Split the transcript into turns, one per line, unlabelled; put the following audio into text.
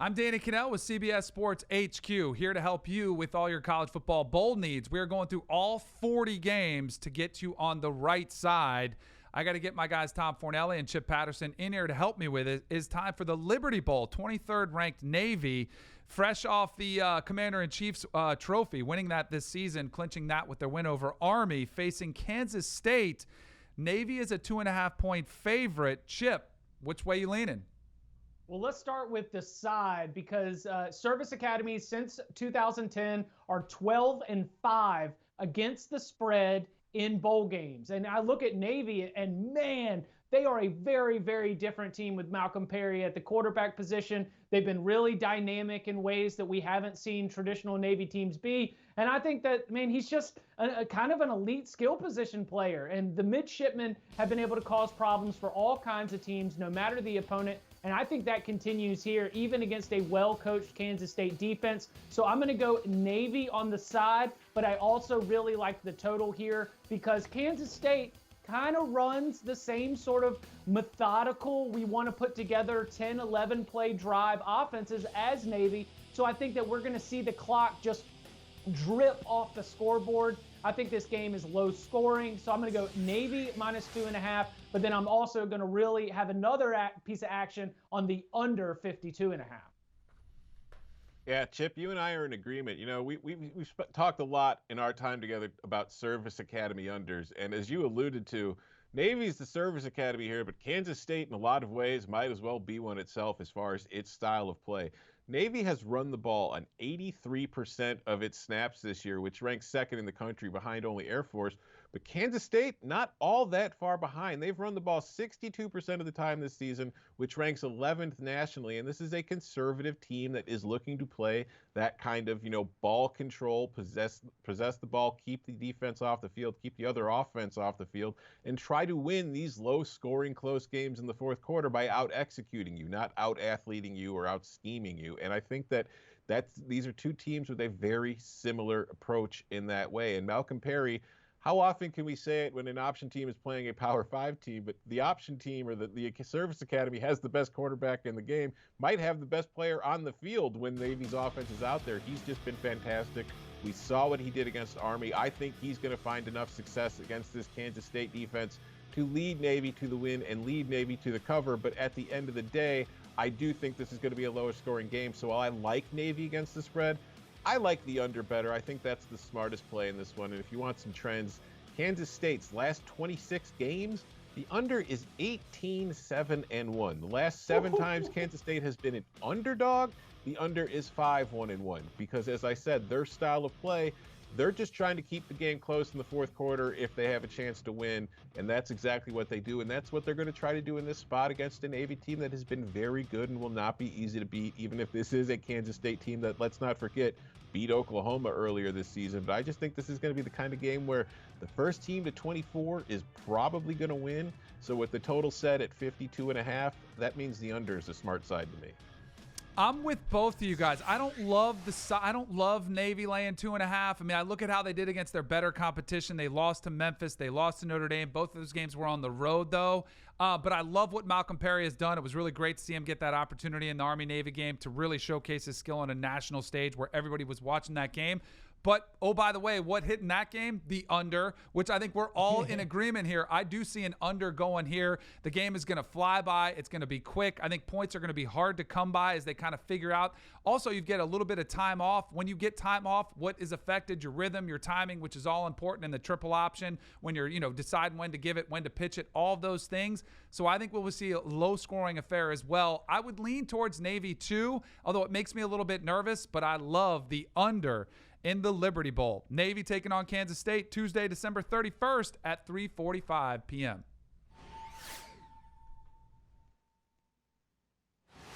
I'm Danny Kanell with CBS Sports HQ, here to help you with all your college football bowl needs. We are going through all 40 games to get you on the right side. I got to get my guys Tom Fornelli and Chip Patterson in here to help me with it. It's time for the Liberty Bowl, 23rd ranked Navy, fresh off the Commander-in-Chief's trophy, winning that this season, clinching that with their win over Army, facing Kansas State. Navy is a 2.5-point favorite. Chip, which way you leaning?
Well, let's start with the side because service academies since 2010 are 12-5 against the spread in bowl games. And I look at Navy and man, they are a very, very different team with Malcolm Perry at the quarterback position. They've been really dynamic in ways that we haven't seen traditional Navy teams be. And I think that, man, he's just a kind of an elite skill position player. And the Midshipmen have been able to cause problems for all kinds of teams, no matter the opponent. And I think that continues here, even against a well-coached Kansas State defense. So I'm going to go Navy on the side, but I also really like the total here because Kansas State kind of runs the same sort of methodical, we want to put together 10, 11 play drive offenses as Navy. So I think that we're going to see the clock just drip off the scoreboard. I think this game is low scoring, so I'm going to go Navy -2.5, but then I'm also going to really have another piece of action on the under 52.5.
Yeah, Chip, you and I are in agreement. You know, we've talked a lot in our time together about service academy unders, and as you alluded to, Navy's the service academy here, but Kansas State in a lot of ways might as well be one itself as far as its style of play. Navy has run the ball on 83% of its snaps this year, which ranks second in the country behind only Air Force. But Kansas State, not all that far behind. They've run the ball 62% of the time this season, which ranks 11th nationally. And this is a conservative team that is looking to play that kind of, ball control, possess the ball, keep the defense off the field, keep the other offense off the field, and try to win these low-scoring, close games in the fourth quarter by out-executing you, not out-athleting you or out-scheming you. And I think that these are two teams with a very similar approach in that way. And Malcolm Perry, how often can we say it when an option team is playing a Power 5 team, but the option team or the service academy has the best quarterback in the game, might have the best player on the field when Navy's offense is out there. He's just been fantastic. We saw what he did against Army. I think he's going to find enough success against this Kansas State defense to lead Navy to the win and lead Navy to the cover. But at the end of the day, I do think this is going to be a lower scoring game. So while I like Navy against the spread, I like the under better. I think that's the smartest play in this one. And if you want some trends, Kansas State's last 26 games, the under is 18-7-1. The last 7 times Kansas State has been an underdog, the under is 5-1-1. Because as I said, their style of play, they're just trying to keep the game close in the fourth quarter if they have a chance to win, and that's exactly what they do, and that's what they're going to try to do in this spot against a Navy team that has been very good and will not be easy to beat, even if this is a Kansas State team that, let's not forget, beat Oklahoma earlier this season. But I just think this is going to be the kind of game where the first team to 24 is probably going to win. So with the total set at 52.5, that means the under is the smart side to me.
I'm with both of you guys. I don't love Navy laying 2.5. I mean, I look at how they did against their better competition. They lost to Memphis. They lost to Notre Dame. Both of those games were on the road, though. But I love what Malcolm Perry has done. It was really great to see him get that opportunity in the Army-Navy game to really showcase his skill on a national stage where everybody was watching that game. But, oh, by the way, what hit in that game? The under, which I think we're all in agreement here. I do see an under going here. The game is going to fly by. It's going to be quick. I think points are going to be hard to come by as they kind of figure out. Also, you get a little bit of time off. When you get time off, what is affected? Your rhythm, your timing, which is all important in the triple option when you're, deciding when to give it, when to pitch it, all of those things. So I think we'll see a low-scoring affair as well. I would lean towards Navy too, although it makes me a little bit nervous, but I love the under in the Liberty Bowl. Navy taking on Kansas State Tuesday, December 31st at 3:45 p.m.